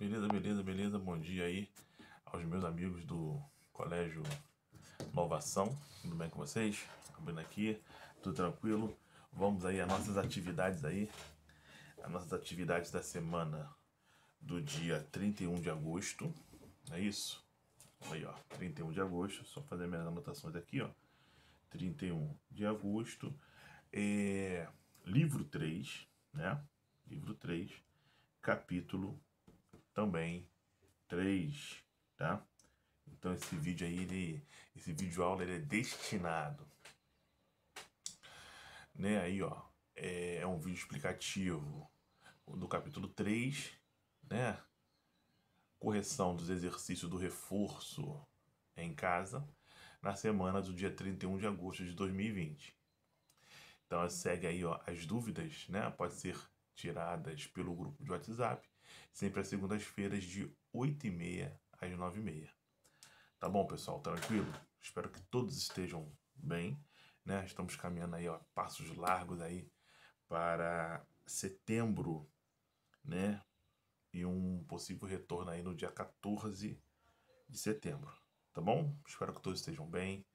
Beleza, beleza, beleza. Bom dia aí aos meus amigos do Colégio Inovação. Tudo bem com vocês? Abrindo aqui, tudo tranquilo. Vamos aí às nossas atividades aí. As nossas atividades da semana do dia 31 de agosto. É isso? Aí, ó, 31 de agosto. Só fazer minhas anotações aqui, ó. 31 de agosto. Livro 3, né? Livro 3, capítulo também 3, tá? Então esse vídeo aí, esse vídeo aula, ele é destinado, né? Aí, ó, é um vídeo explicativo do capítulo 3, né? Correção dos exercícios do reforço em casa, na semana do dia 31 de agosto de 2020. Então segue aí, ó, as dúvidas, né? Pode ser tiradas pelo grupo de WhatsApp, sempre às segundas-feiras de 8h30 às 9h30. Tá bom, pessoal? Tranquilo? Espero que todos estejam bem, né? Estamos caminhando aí, ó, passos largos aí para setembro, né? E um possível retorno aí no dia 14 de setembro, tá bom? Espero que todos estejam bem.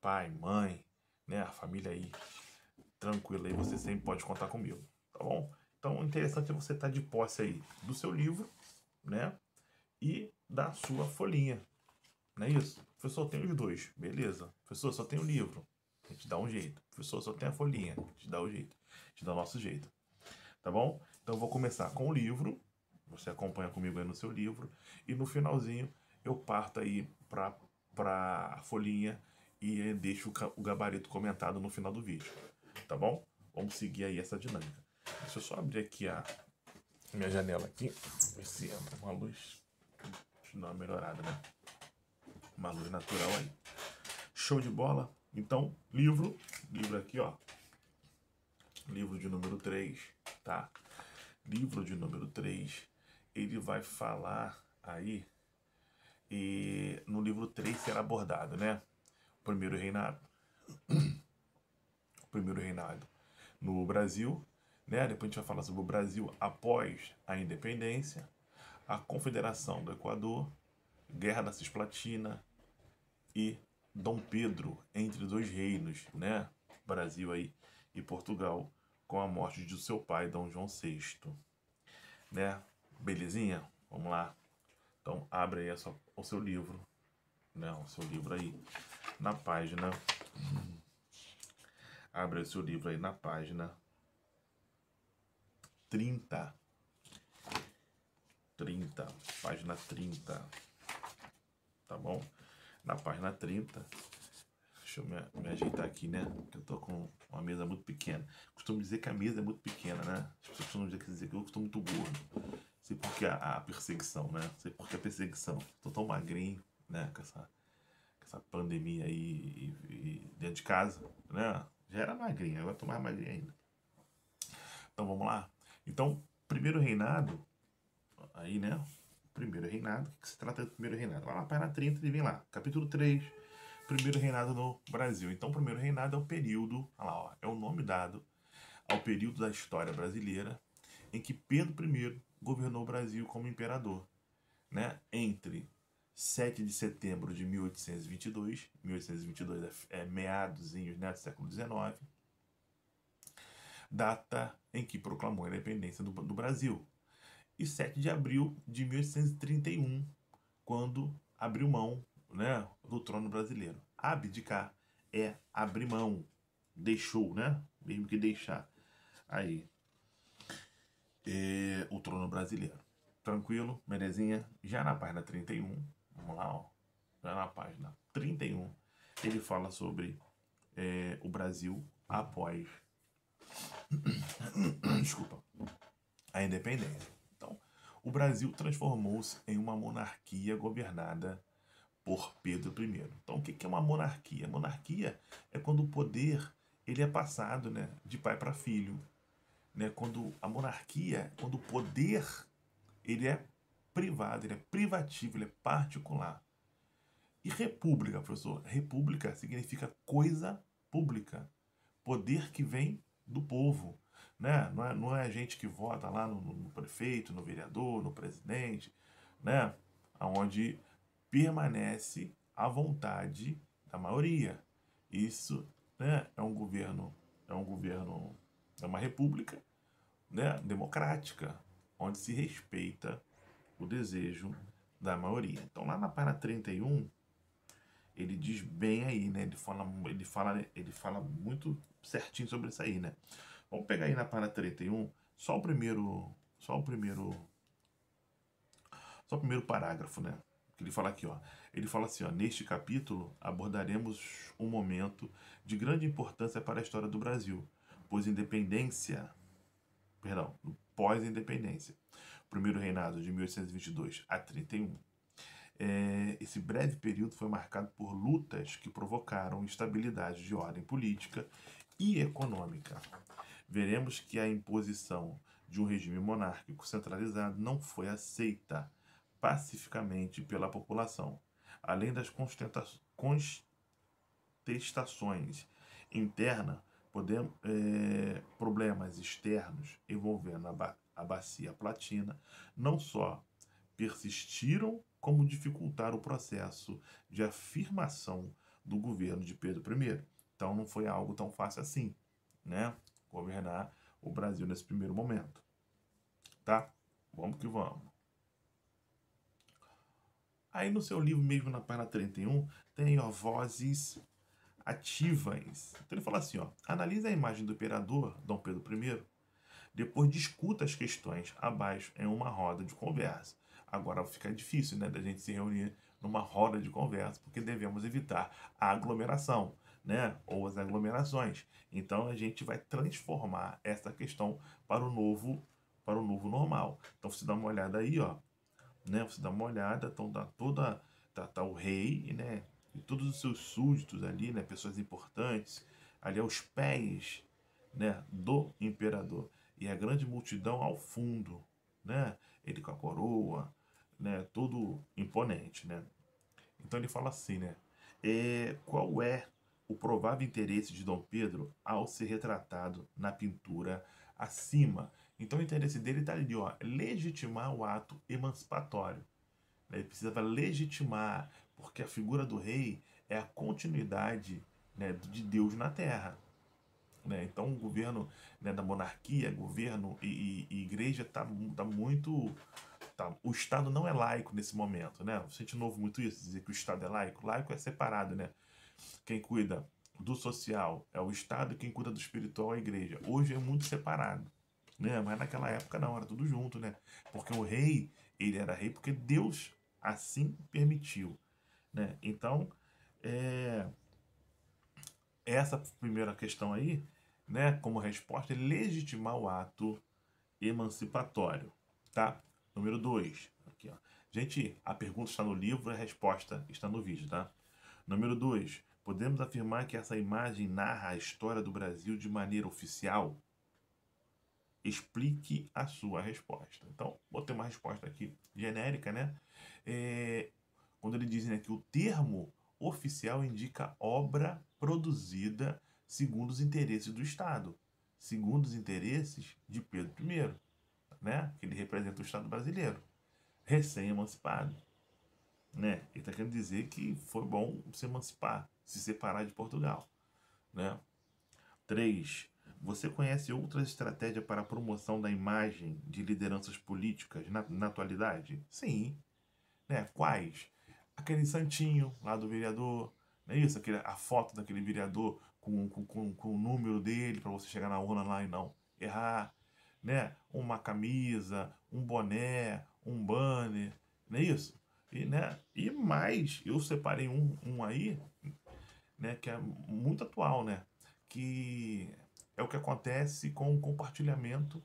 Pai, mãe, né? A família aí, tranquilo aí, você sempre pode contar comigo, tá bom? Então, o interessante é você estar de posse aí do seu livro, né? E da sua folhinha. Não é isso? Professor, tem os dois. Beleza. Professor, só tem o livro. A gente dá um jeito. Professor, só tem a folhinha. A gente dá o jeito. A gente dá o nosso jeito. Tá bom? Então eu vou começar com o livro. Você acompanha comigo aí no seu livro. E no finalzinho eu parto aí pra folhinha e deixo o gabarito comentado no final do vídeo. Tá bom? Vamos seguir aí essa dinâmica. Deixa eu só abrir aqui a minha janela aqui. Ver se entra uma luz. Deixa eu dar uma melhorada, né? Uma luz natural aí. Show de bola. Então, livro aqui, ó. Livro de número 3, tá? Livro de número 3, ele vai falar aí, e no livro 3 será abordado, né? O primeiro reinado. O primeiro reinado no Brasil, né? Depois a gente vai falar sobre o Brasil após a independência, a Confederação do Equador, Guerra da Cisplatina e Dom Pedro entre dois reinos, né? Brasil aí e Portugal, com a morte de seu pai, Dom João VI, né? Belezinha? Vamos lá. Então abre aí o seu livro, né? O seu livro aí na página. Abre o seu livro aí na página 30. Página 30. Tá bom? Na página 30. Deixa eu me ajeitar aqui, né? Porque eu tô com uma mesa muito pequena. Costumo dizer que a mesa é muito pequena, né? As pessoas costumam dizer que eu estou muito gordo. Sei por que a perseguição, né? Sei por que a perseguição. Tô tão magrinho, né? Com essa pandemia aí e dentro de casa, né? Já era magrinho, agora tô mais magrinho ainda. Então vamos lá. Então, primeiro reinado, aí, né? Primeiro reinado, o que se trata do primeiro reinado? Lá na página 30 ele vem lá, capítulo 3, primeiro reinado no Brasil. Então, o primeiro reinado é o período, olha lá, ó, é o nome dado ao período da história brasileira em que Pedro I governou o Brasil como imperador, né? Entre 7 de setembro de 1822, 1822 é meadozinhos, né, do século XIX, data em que proclamou a independência do Brasil, e 7 de abril de 1831, quando abriu mão, né, do trono brasileiro. Abdicar é abrir mão, deixou, né, mesmo que deixar aí o trono brasileiro. Tranquilo, belezinha? Já na página 31, vamos lá, ó, já na página 31, ele fala sobre o Brasil após desculpa, a independência. Então, o Brasil transformou-se em uma monarquia governada por Pedro I. Então, o que é uma monarquia? Monarquia é quando o poder ele é passado, né, de pai para filho, né? Quando a monarquia, quando o poder ele é privado, ele é privativo, ele é particular. E república, professor? República significa coisa pública, poder que vem do povo, né? Não é a gente que vota lá no prefeito, no vereador, no presidente, né? Onde permanece a vontade da maioria. Isso, né, é um governo, é uma república, né, democrática, onde se respeita o desejo da maioria. Então, lá na página 31, ele diz bem aí, né? Ele fala muito certinho sobre isso aí, né? Vamos pegar aí na página 31, só o primeiro parágrafo, né? Que ele fala aqui, ó. Ele fala assim, ó: neste capítulo abordaremos um momento de grande importância para a história do Brasil, pois pós-independência, primeiro reinado de 1822 a 31. Esse breve período foi marcado por lutas que provocaram instabilidade de ordem política e econômica. Veremos que a imposição de um regime monárquico centralizado não foi aceita pacificamente pela população, além das contestações internas, problemas externos envolvendo a bacia platina não só persistiram, como dificultaram o processo de afirmação do governo de Pedro I. Então não foi algo tão fácil assim, né? Governar o Brasil nesse primeiro momento, tá? Vamos que vamos. Aí no seu livro mesmo, na página 31, tem, ó, vozes ativas. Então ele fala assim, ó: analisa a imagem do imperador Dom Pedro I, depois discuta as questões abaixo em uma roda de conversa. Agora fica difícil, né, da gente se reunir numa roda de conversa, porque devemos evitar a aglomeração, né, ou as aglomerações. Então a gente vai transformar essa questão para o novo normal. Então você dá uma olhada aí, ó, né? Você dá uma olhada, então tá o rei, né? E todos os seus súditos ali, né? Pessoas importantes, ali aos pés, né? Do imperador. E a grande multidão ao fundo, né? Ele com a coroa, né? Todo imponente, né? Então ele fala assim, né? Qual é o provável interesse de Dom Pedro ao ser retratado na pintura acima? Então o interesse dele está ali, ó, legitimar o ato emancipatório. Ele precisa legitimar, porque a figura do rei é a continuidade, né, de Deus na Terra. Né? Então o governo, né, da monarquia, governo e igreja tá muito. Tá, o Estado não é laico nesse momento, né? A gente não ouve muito isso, dizer que o Estado é laico. Laico é separado, né? Quem cuida do social é o Estado e quem cuida do espiritual é a igreja. Hoje é muito separado, né? Mas naquela época não, era tudo junto, né? Porque o rei, ele era rei porque Deus assim permitiu, né? Então, é, essa primeira questão aí, né, como resposta, é legitimar o ato emancipatório, tá? Número 2, aqui, ó. Gente, a pergunta está no livro, a resposta está no vídeo, tá? Número 2, podemos afirmar que essa imagem narra a história do Brasil de maneira oficial? Explique a sua resposta. Então, vou ter uma resposta aqui genérica, né? Quando ele diz, né, que o termo oficial indica obra produzida segundo os interesses do Estado, segundo os interesses de Pedro I, né? Que ele representa o Estado brasileiro, recém-emancipado, né? Ele está querendo dizer que foi bom se emancipar, se separar de Portugal, né? 3. Você conhece outras estratégias para a promoção da imagem de lideranças políticas na atualidade? Sim. Né? Quais? Aquele santinho lá do vereador, não é isso? A foto daquele vereador com o número dele para você chegar na urna lá e não errar. Né? Uma camisa, um boné, um banner, não é isso? E, né? E mais, eu separei um aí, né, que é muito atual, né? Que é o que acontece com o compartilhamento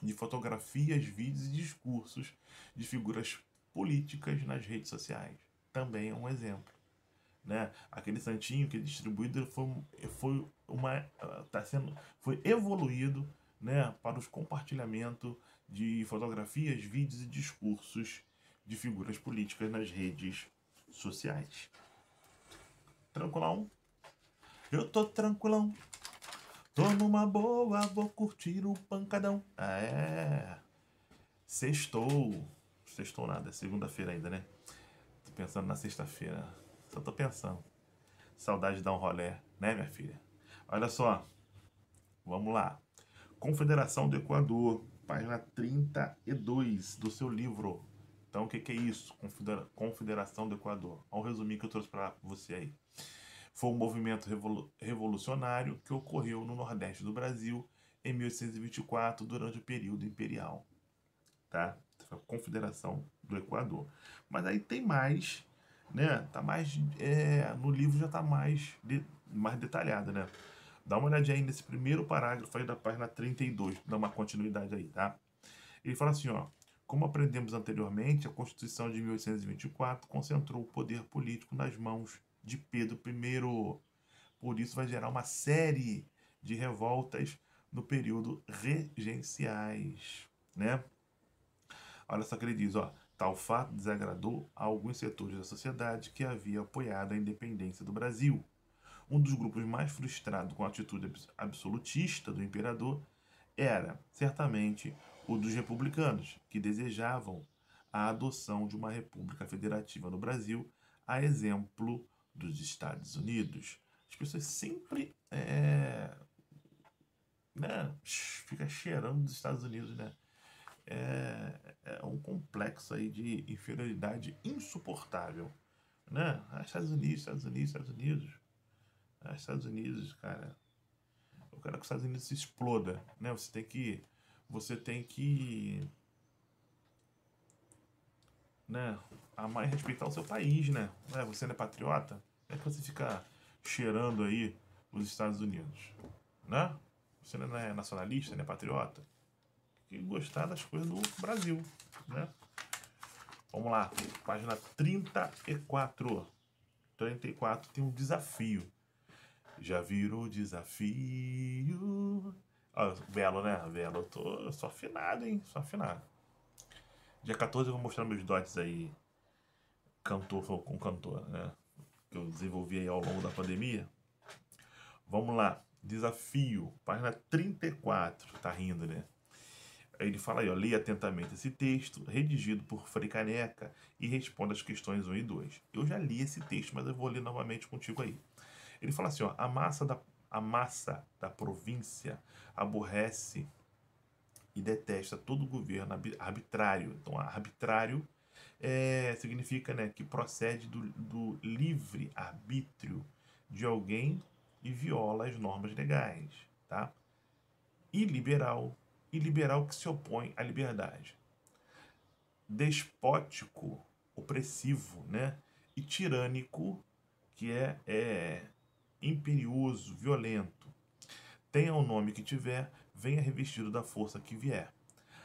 de fotografias, vídeos e discursos de figuras políticas nas redes sociais. Também é um exemplo. Né? Aquele santinho que é distribuído foi evoluído, né, para os compartilhamento de fotografias, vídeos e discursos de figuras políticas nas redes sociais. Tranquilão? Eu tô tranquilão. Tô numa boa, vou curtir o pancadão. Sextou. Sextou nada, é segunda-feira ainda, né? Tô pensando na sexta-feira. Só tô pensando. Saudade de dar um rolê, né, minha filha? Olha só, vamos lá. Confederação do Equador, página 32 do seu livro. Então, o que, que é isso? Confederação do Equador. Olha o resuminho que eu trouxe para você aí. Foi um movimento revolucionário que ocorreu no Nordeste do Brasil em 1824, durante o período imperial. Tá? Foi a Confederação do Equador. Mas aí tem mais, né? Tá mais, no livro já tá mais detalhado, né? Dá uma olhadinha aí nesse primeiro parágrafo aí da página 32, dá uma continuidade aí, tá? Ele fala assim, ó: como aprendemos anteriormente, a Constituição de 1824 concentrou o poder político nas mãos de Pedro I. Por isso vai gerar uma série de revoltas no período regenciais, né? Olha só o que ele diz, ó: tal fato desagradou a alguns setores da sociedade que havia apoiado a independência do Brasil. Um dos grupos mais frustrados com a atitude absolutista do imperador era, certamente, o dos republicanos, que desejavam a adoção de uma república federativa no Brasil, a exemplo dos Estados Unidos. As pessoas sempre né, fica cheirando dos Estados Unidos, né? É um complexo aí de inferioridade insuportável, né? Estados Unidos, Estados Unidos, Estados Unidos. Estados Unidos, cara. Eu quero que os Estados Unidos se exploda, né? Você tem que, né, amar e respeitar o seu país, né? Você não é patriota? É que você fica cheirando aí os Estados Unidos, né? Você não é nacionalista, não é patriota? E gostar das coisas do Brasil, né? Vamos lá, página 34. 34 tem um desafio. Já virou desafio. Ó, Velo, né? Velo, eu sou afinado, hein? Sou afinado. Dia 14 eu vou mostrar meus dotes aí, cantor com cantor, né? Que eu desenvolvi aí ao longo da pandemia. Vamos lá, desafio, página 34. Tá rindo, né? Ele fala aí, ó: leia atentamente esse texto, redigido por Frei Caneca, e responda as questões 1 e 2. Eu já li esse texto, mas eu vou ler novamente contigo aí. Ele fala assim, ó: a massa da província aborrece e detesta todo governo arbitrário. Então, arbitrário significa, né, que procede do livre arbítrio de alguém e viola as normas legais, tá? Iliberal que se opõe à liberdade. Despótico, opressivo, né? E tirânico, que é imperioso, violento. Tenha o nome que tiver, venha revestido da força que vier.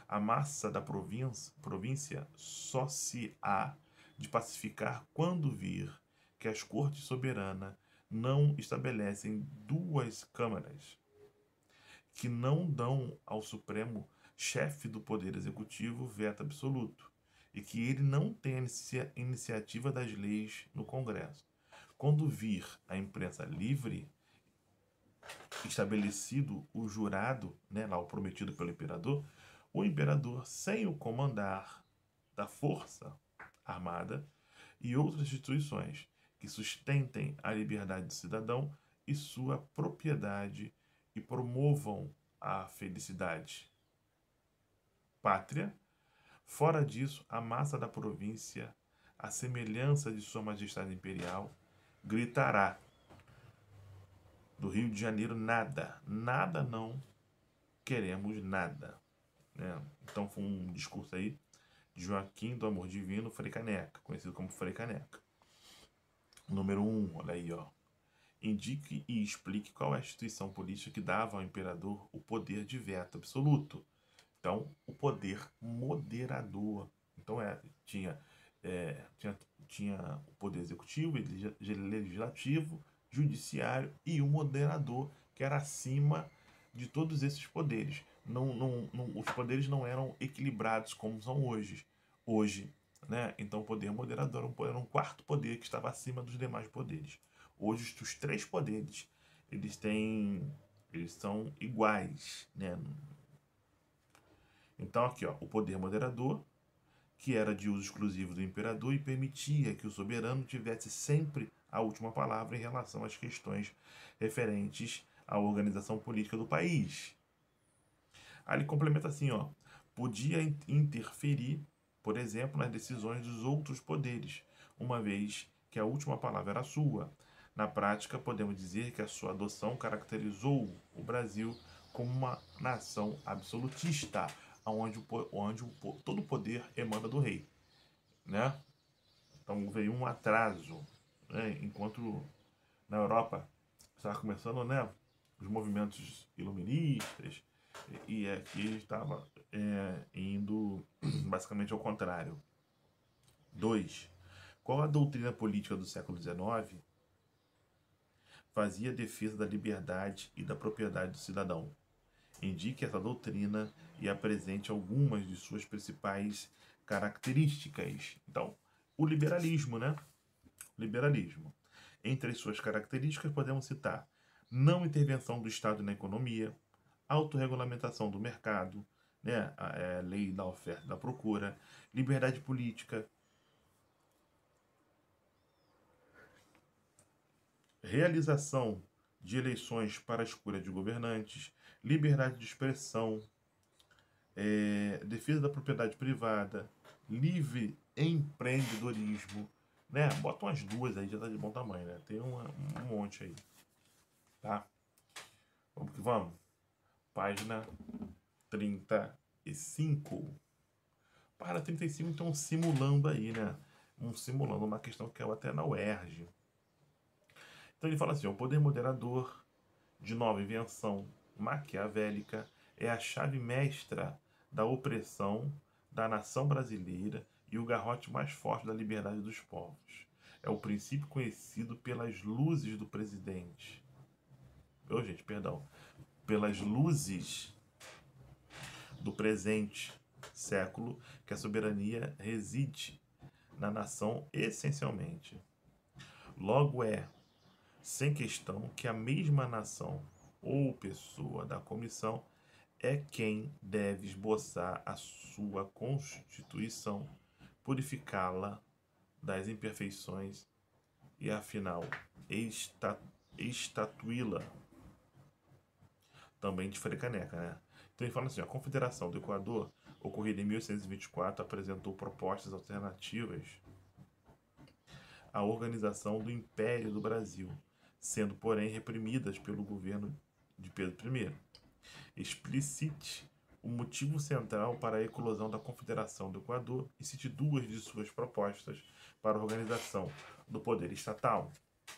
A massa da província só se há de pacificar quando vir que as cortes soberanas não estabelecem duas câmaras, que não dão ao Supremo, chefe do Poder Executivo, veto absoluto, e que ele não tem a iniciativa das leis no Congresso. Quando vir a imprensa livre, estabelecido o jurado, né, lá o prometido pelo imperador, o imperador, sem o comandar da força armada e outras instituições que sustentem a liberdade do cidadão e sua propriedade e promovam a felicidade pátria. Fora disso, a massa da província, à semelhança de Sua Majestade Imperial, gritará: do Rio de Janeiro nada, nada não queremos nada. Né? Então foi um discurso aí de Joaquim do Amor Divino, Frei Caneca, conhecido como Frei Caneca. Número 1, olha aí, ó: indique e explique qual é a instituição política que dava ao imperador o poder de veto absoluto. Então, o poder moderador. Então, tinha o poder executivo, legislativo, judiciário e o moderador, que era acima de todos esses poderes. Os poderes não eram equilibrados como são hoje, né? Então, o poder moderador era um quarto poder que estava acima dos demais poderes. Hoje, os três poderes, eles são iguais, né? Então, aqui, ó, o poder moderador, que era de uso exclusivo do imperador e permitia que o soberano tivesse sempre a última palavra em relação às questões referentes à organização política do país. Aí ele complementa assim, ó, podia interferir, por exemplo, nas decisões dos outros poderes, uma vez que a última palavra era sua. Na prática, podemos dizer que a sua adoção caracterizou o Brasil como uma nação absolutista, onde todo o poder emana do rei, né? Então veio um atraso, né? Enquanto na Europa estava começando, né, os movimentos iluministas, e aqui estava indo basicamente ao contrário. 2. Qual a doutrina política do século XIX fazia defesa da liberdade e da propriedade do cidadão? Indique essa doutrina e apresente algumas de suas principais características. Então, o liberalismo, né? Liberalismo. Entre as suas características podemos citar não intervenção do Estado na economia, autorregulamentação do mercado, né? A lei da oferta e da procura, liberdade política, realização de eleições para a escolha de governantes, liberdade de expressão, defesa da propriedade privada, livre empreendedorismo, né? Bota umas duas aí, já tá de bom tamanho, né? Tem um monte aí, tá? Vamos que vamos. Página 35. Página 35, então, simulando aí, né? Simulando uma questão que é até na UERJ. Então ele fala assim, o poder moderador de nova invenção maquiavélica é a chave mestra da opressão da nação brasileira e o garrote mais forte da liberdade dos povos. É o princípio conhecido pelas luzes do presidente. Pelas luzes do presente século, que a soberania reside na nação essencialmente. Logo sem questão, que a mesma nação ou pessoa da comissão é quem deve esboçar a sua constituição, purificá-la das imperfeições e, afinal, estatuí-la também de frecaneca, né? Então ele fala assim, a Confederação do Equador, ocorrida em 1824, apresentou propostas alternativas à organização do Império do Brasil, sendo, porém, reprimidas pelo governo de Pedro I. Explicite o motivo central para a eclosão da Confederação do Equador e cite duas de suas propostas para a organização do poder estatal.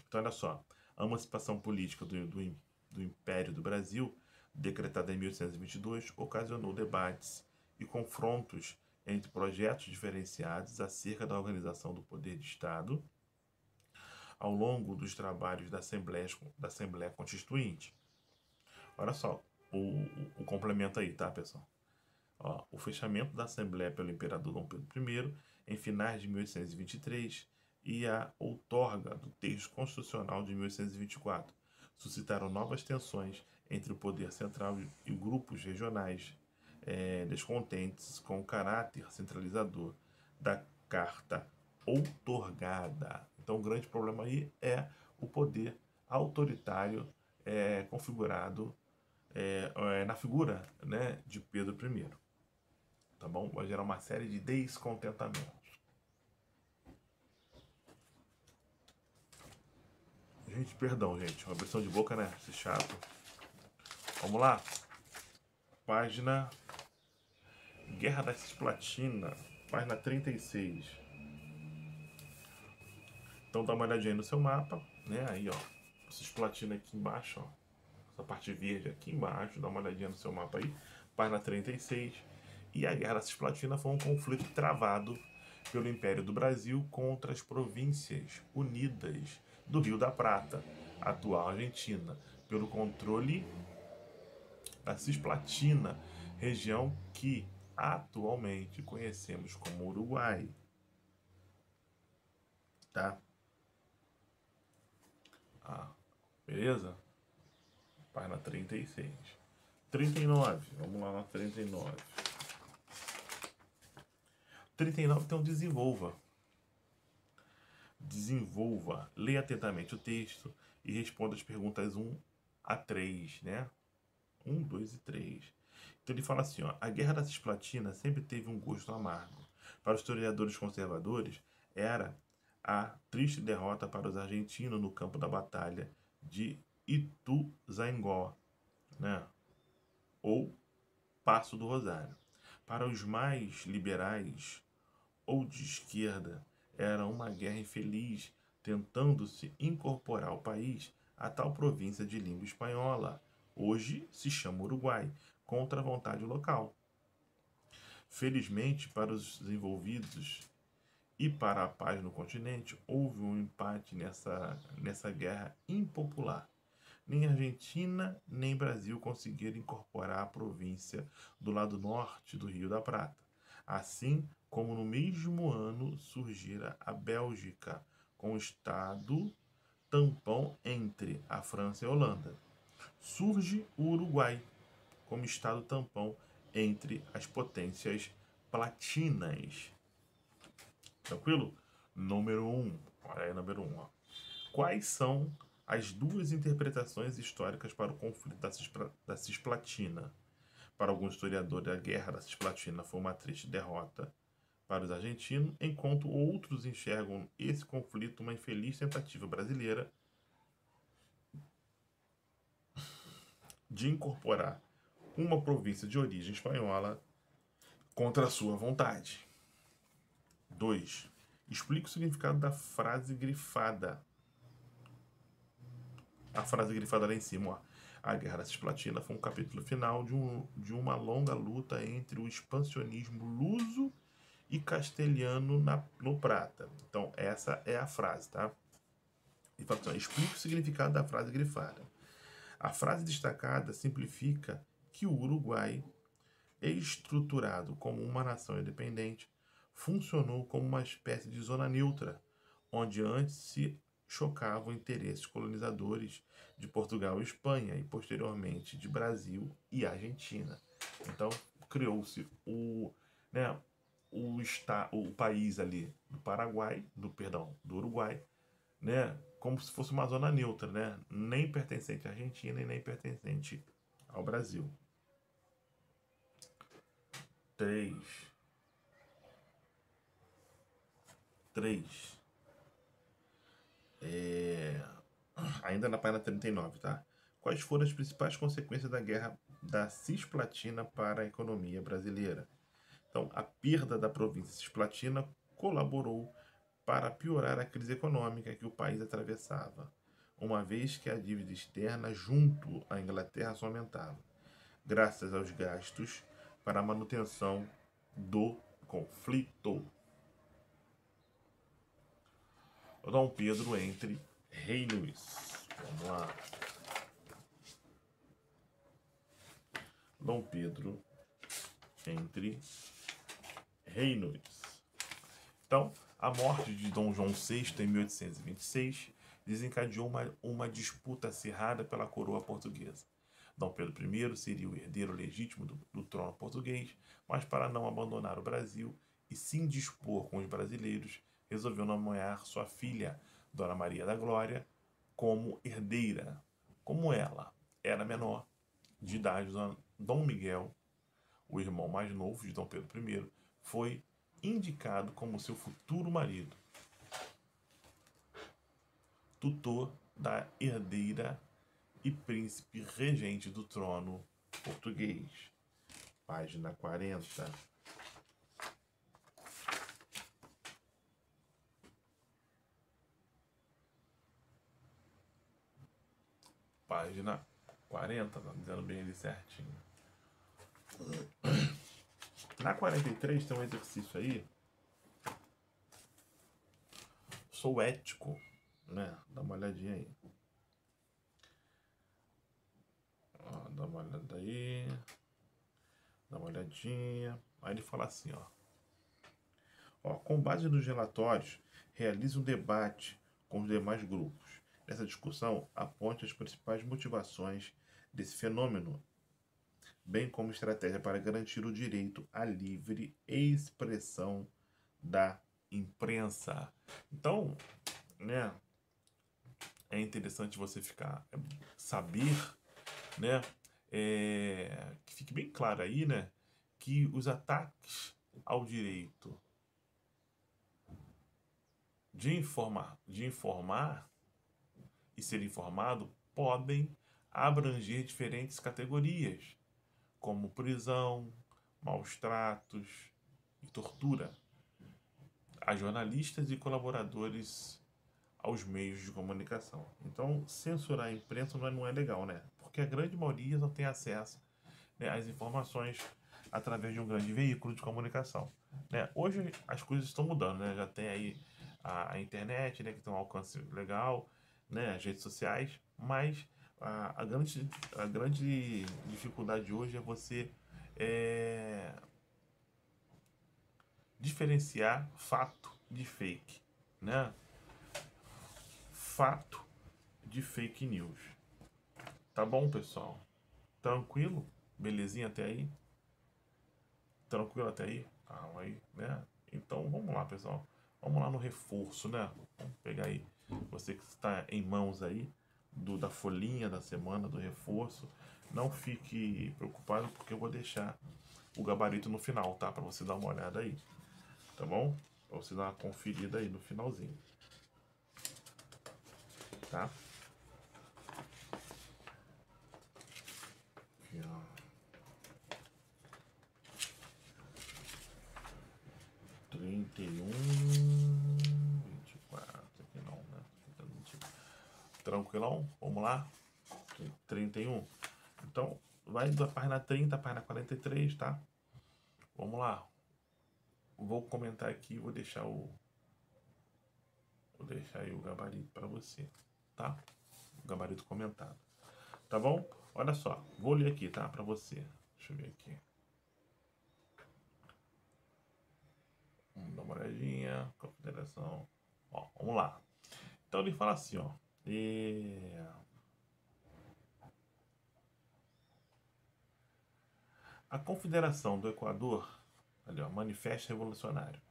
Então, olha só, a emancipação política do Império do Brasil, decretada em 1822, ocasionou debates e confrontos entre projetos diferenciados acerca da organização do poder de Estado ao longo dos trabalhos da Assembleia Constituinte. Olha só, o complemento aí, tá, pessoal? Ó, o fechamento da Assembleia pelo Imperador Dom Pedro I, em finais de 1823, e a outorga do texto constitucional de 1824 suscitaram novas tensões entre o poder central e grupos regionais descontentes com o caráter centralizador da Carta outorgada. Então, o grande problema aí é o poder autoritário configurado na figura, né, de Pedro I. Tá bom? Vai gerar uma série de descontentamentos. Gente, perdão, gente. Uma abrição de boca, né? Esse chato. Vamos lá. Página Guerra da Cisplatina. Página 36. Então dá uma olhadinha aí no seu mapa, né? Aí, ó. Cisplatina aqui embaixo, ó. Essa parte verde aqui embaixo. Dá uma olhadinha no seu mapa aí. Página 36. E a Guerra da Cisplatina foi um conflito travado pelo Império do Brasil contra as Províncias Unidas do Rio da Prata, atual Argentina, pelo controle da Cisplatina, região que atualmente conhecemos como Uruguai. Tá? Beleza? Página 36. 39. Vamos lá na 39. 39 tem um desenvolva. Desenvolva, leia atentamente o texto e responda as perguntas 1 a 3, né? 1, 2 e 3. Então ele fala assim, ó, a Guerra da Cisplatina sempre teve um gosto amargo. Para os historiadores conservadores, era a triste derrota para os argentinos no campo da batalha de Ituzaingó, né? Ou Passo do Rosário. Para os mais liberais ou de esquerda, era uma guerra infeliz, tentando-se incorporar ao país a tal província de língua espanhola, hoje se chama Uruguai, contra a vontade local. Felizmente para os envolvidos e para a paz no continente, houve um empate nessa guerra impopular. Nem Argentina nem Brasil conseguiram incorporar a província do lado norte do Rio da Prata. Assim como no mesmo ano surgira a Bélgica, com o estado tampão entre a França e a Holanda. Surge o Uruguai, como estado tampão entre as potências platinas. Tranquilo? Número 1. Olha aí, número 1. Ó. Quais são as duas interpretações históricas para o conflito da Cisplatina? Para alguns historiadores, a Guerra da Cisplatina foi uma triste derrota para os argentinos, enquanto outros enxergam esse conflito uma infeliz tentativa brasileira de incorporar uma província de origem espanhola contra a sua vontade. 2. Explica o significado da frase grifada. A frase grifada lá em cima, ó. A Guerra da Cisplatina foi um capítulo final de uma longa luta entre o expansionismo luso e castelhano no Prata. Então, essa é a frase, tá? E fala assim, explica o significado da frase grifada. A frase destacada simplifica que o Uruguai, estruturado como uma nação independente, funcionou como uma espécie de zona neutra, onde antes se chocavam interesses colonizadores de Portugal e Espanha e posteriormente de Brasil e Argentina. Então criou-se o país ali do Paraguai, do Uruguai, né, como se fosse uma zona neutra, né, nem pertencente à Argentina e nem pertencente ao Brasil. 3. Ainda na página 39, tá? Quais foram as principais consequências da Guerra da Cisplatina para a economia brasileira? Então, a perda da província cisplatina colaborou para piorar a crise econômica que o país atravessava, uma vez que a dívida externa junto à Inglaterra só aumentava, graças aos gastos para a manutenção do conflito. Dom Pedro entre reinos. Vamos lá. Dom Pedro entre reinos. Então, a morte de Dom João VI em 1826 desencadeou uma disputa acirrada pela coroa portuguesa. Dom Pedro I seria o herdeiro legítimo do trono português, mas para não abandonar o Brasil e se indispor com os brasileiros, resolveu nomear sua filha, Dona Maria da Glória, como herdeira. Como ela era menor de idade, Dom Miguel, o irmão mais novo de Dom Pedro I, foi indicado como seu futuro marido, tutor da herdeira e príncipe regente do trono português. Página 40. Página 40, tá dizendo bem ali certinho. Na 43 tem um exercício aí. Sou ético, né? Dá uma olhadinha aí. Ó, dá uma olhada aí. Dá uma olhadinha. Aí ele fala assim, ó. Com base nos relatórios, realize um debate com os demais grupos. Nessa discussão, aponte as principais motivações desse fenômeno, bem como estratégia para garantir o direito à livre expressão da imprensa. Então, né, é interessante você saber, né, que fique bem claro aí, né, que os ataques ao direito de informar e ser informado podem abranger diferentes categorias, como prisão, maus tratos e tortura a jornalistas e colaboradores aos meios de comunicação. Então, censurar a imprensa não é legal, né? Porque a grande maioria não tem acesso, né, às informações através de um grande veículo de comunicação, né? Hoje as coisas estão mudando, né? Já tem aí a internet, né, que tem um alcance legal, né, as redes sociais, mas a grande dificuldade hoje é você é, diferenciar fato de fake, né? Fato de fake news. Tá bom, pessoal? Tranquilo? Belezinha até aí? Tranquilo até aí? Calma aí, né? Então vamos lá, pessoal. Vamos lá no reforço, né? Vamos pegar aí você que está em mãos aí da folhinha da semana do reforço. Não fique preocupado porque eu vou deixar o gabarito no final, tá? Para você dar uma olhada aí, tá bom? Para você dar uma conferida aí no finalzinho, tá? Aqui, ó. 31, 24, aqui não, né? Tranquilão? Vamos lá? 31. Então, vai da página 30 à página 43, tá? Vamos lá. Vou comentar aqui, vou deixar aí o gabarito para você, tá? O gabarito comentado. Tá bom? Olha só, vou ler aqui, tá? Para você. Deixa eu ver aqui. Vamos dar uma olhadinha. Confederação. Ó, vamos lá. Então ele fala assim, ó. A Confederação do Equador, ali, ó, Manifesto Revolucionário,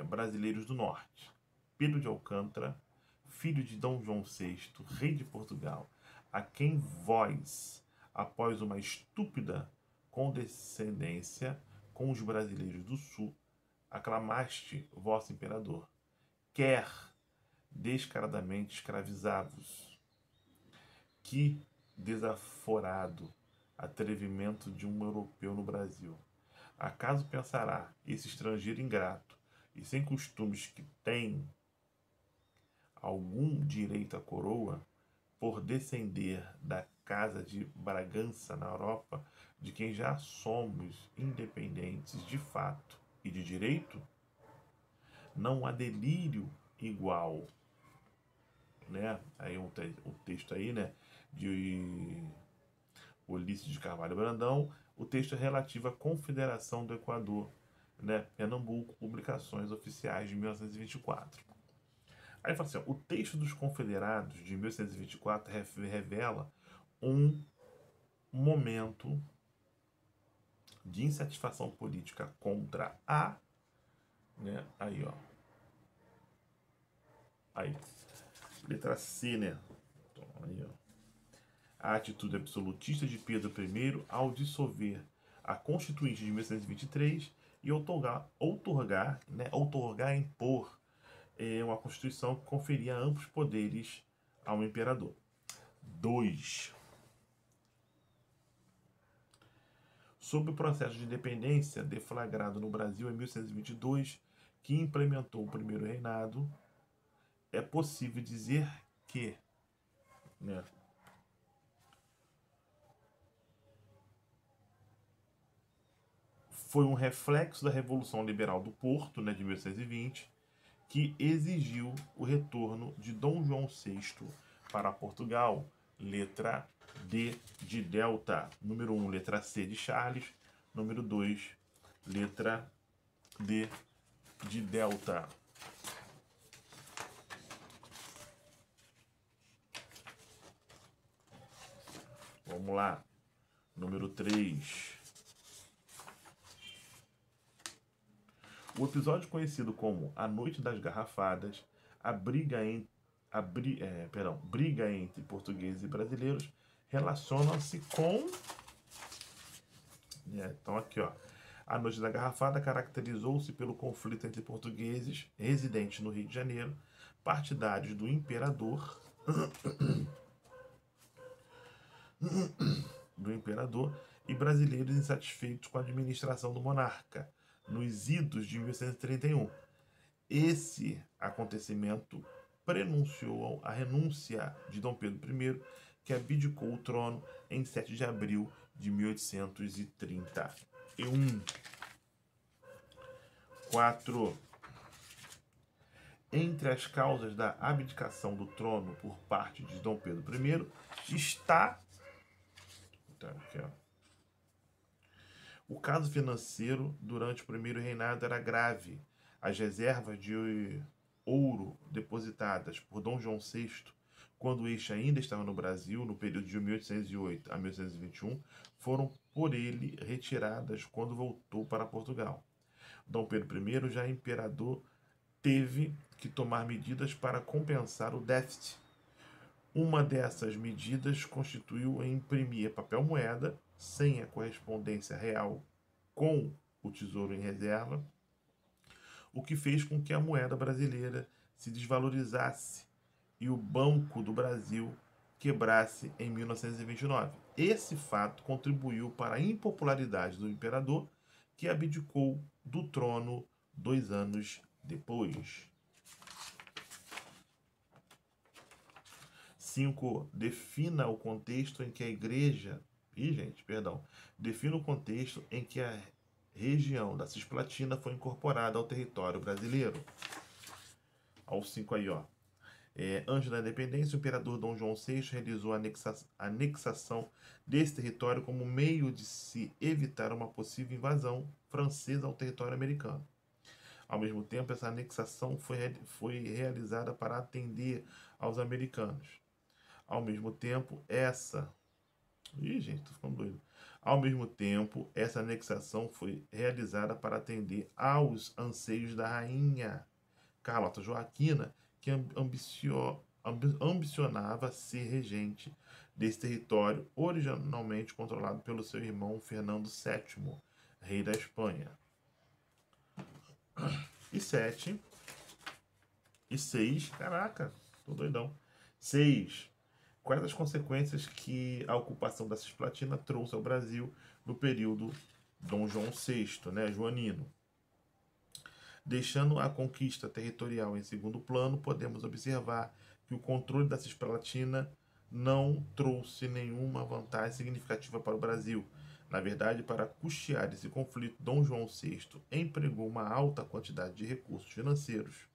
Brasileiros do Norte, Pedro de Alcântara, filho de Dom João VI, rei de Portugal, a quem vós, após uma estúpida condescendência com os brasileiros do Sul, aclamaste vosso imperador, quer descaradamente escravizavos. Que desaforado atrevimento de um europeu no Brasil! Acaso pensará esse estrangeiro ingrato e sem costumes que tem algum direito à coroa, por descender da casa de Bragança na Europa, de quem já somos independentes de fato e de direito? Não há delírio igual, né? Aí um texto aí, né, de Ulisses de Carvalho Brandão. O texto é relativo à Confederação do Equador, né, Pernambuco, Publicações Oficiais de 1924. Aí fala assim, ó, o texto dos Confederados de 1924 revela um momento de insatisfação política contra né, aí ó, aí, letra C, né, então, aí ó, a atitude absolutista de Pedro I ao dissolver a Constituinte de 1923 e impor uma Constituição que conferia amplos poderes ao imperador. 2. Sob o processo de independência deflagrado no Brasil em 1822, que implementou o primeiro reinado, é possível dizer que, né, foi um reflexo da Revolução Liberal do Porto, né, de 1820, que exigiu o retorno de Dom João VI para Portugal. Letra D de Delta. Número 1, letra C de Charles. Número 2, letra D de Delta. Vamos lá. Número 3. O episódio conhecido como A Noite das Garrafadas, briga entre portugueses e brasileiros, relaciona-se com... então aqui, ó. A Noite da Garrafada caracterizou-se pelo conflito entre portugueses residentes no Rio de Janeiro, partidários do imperador, e brasileiros insatisfeitos com a administração do monarca, nos idos de 1831. Esse acontecimento prenunciou a renúncia de Dom Pedro I, que abdicou o trono em 7 de abril de 1831. 4. Entre as causas da abdicação do trono por parte de Dom Pedro I está o caso financeiro. Durante o primeiro reinado era grave. As reservas de ouro depositadas por Dom João VI, quando este ainda estava no Brasil, no período de 1808 a 1821, foram por ele retiradas quando voltou para Portugal. Dom Pedro I, já imperador, teve que tomar medidas para compensar o déficit. Uma dessas medidas constituiu em imprimir papel moeda sem a correspondência real com o tesouro em reserva, o que fez com que a moeda brasileira se desvalorizasse e o Banco do Brasil quebrasse em 1929. Esse fato contribuiu para a impopularidade do imperador, que abdicou do trono 2 anos depois. 5. Defina o contexto em que a igreja... Defina o contexto em que a região da Cisplatina foi incorporada ao território brasileiro. Ao 5 aí, ó. Antes da independência, o imperador Dom João VI realizou a anexação desse território como meio de se evitar uma possível invasão francesa ao território americano. Ao mesmo tempo, essa anexação foi realizada para atender aos americanos. Ao mesmo tempo, essa anexação foi realizada para atender aos anseios da rainha Carlota Joaquina, que ambicionava ser regente desse território, originalmente controlado pelo seu irmão Fernando VII, rei da Espanha. E 7. E 6. Caraca, tô doidão. 6. Quais as consequências que a ocupação da Cisplatina trouxe ao Brasil no período Dom João VI, joanino? Deixando a conquista territorial em segundo plano, podemos observar que o controle da Cisplatina não trouxe nenhuma vantagem significativa para o Brasil. Na verdade, para custear esse conflito, Dom João VI empregou uma alta quantidade de recursos financeiros.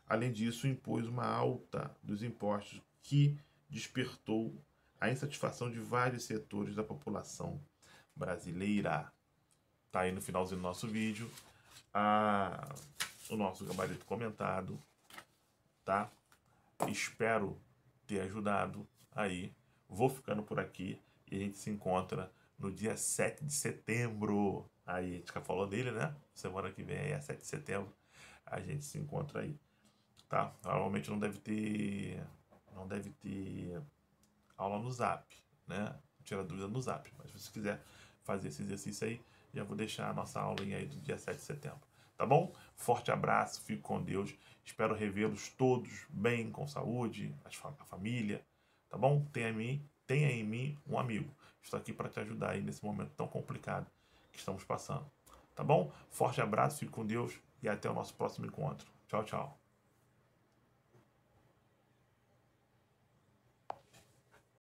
Além disso, impôs uma alta dos impostos que despertou a insatisfação de vários setores da população brasileira. Tá aí no finalzinho do nosso vídeo o nosso gabarito comentado, tá? Espero ter ajudado aí. Vou ficando por aqui e a gente se encontra no dia 7 de setembro. Aí a gente já falou dele, né? Semana que vem é 7 de setembro. A gente se encontra aí, tá? Provavelmente não deve ter aula no Zap, né? Tira dúvida no Zap. Mas se você quiser fazer esse exercício aí, já vou deixar a nossa aulinha aí do dia 7 de setembro. Tá bom? Forte abraço, fico com Deus. Espero revê-los todos bem, com saúde, a família. Tá bom? Tenha em mim um amigo. Estou aqui para te ajudar aí nesse momento tão complicado que estamos passando. Tá bom? Forte abraço, fico com Deus e até o nosso próximo encontro. Tchau, tchau.